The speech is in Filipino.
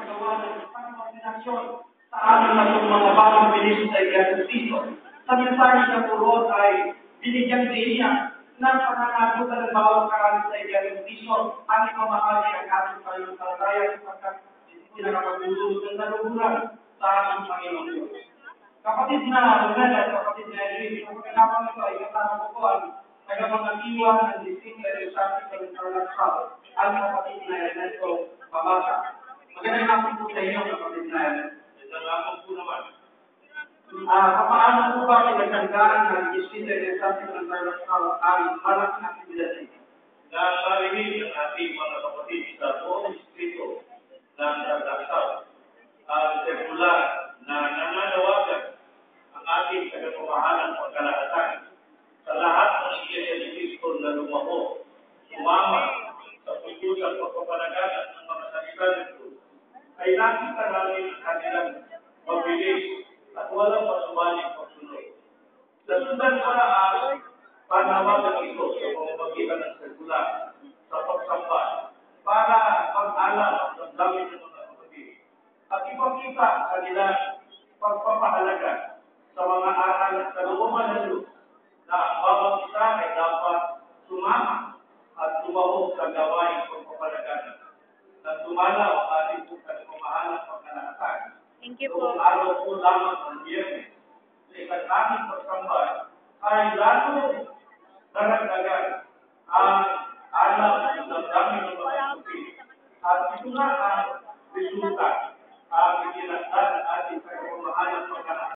paggawa ng isang kombinasyon sa ating mga bagong bilis sa Iglesia Cristo. Sa mensahe niya po ay binigyan din niya na pananagutan ng bawat karami sa Iglesia Cristo ang ipamahagi ang ating pananampalataya sapagkat hindi nakapagdudulot ng naluhuran sa ating Panginoon Diyos. Kapatid na Lunel at kapatid na Edwin, kung pinapang ito ay kasama ko po ang tagapangasiwa ng District Legislative ng Tarlac, ang kapatid na Ernesto Pabasa. Magandang hapon po sa inyo, kapatid na Ernesto. Magandang hapon po naman. Paano po ba pinaghandaan ng District Legislative ng Tarlac ang malaking aktibidad nito? Nasarihin ng ating mga kapatid sa buong distrito ng Tarlac ang sekular na nananawagan ang ating tagapamahalang pagkalahatan sa lahat ng Iglesia ni Cristo na lumako, sumama sa pagkusang pagpapalaganap ng mga salita nito ay nakita namin ang kanilang mabilis at walang masumaling pagsunod. Nasundan para ang panawagan ito sa pamamagitan ng sekular sa pagsamba para pag-alam ang damdamin ng mga kapatid at ipakita ang kanilang pagpapahalaga sa mga aral at kalooban ng Diyos na ang bawat isa ay dapat sumama at tumahog sa gawain pagpapalaganap na dumalaw ang ating pagpapamahalang pagkalahatan. Thank you po. Noong araw po lamang ng Biyernes, sa ikatanging pagsamba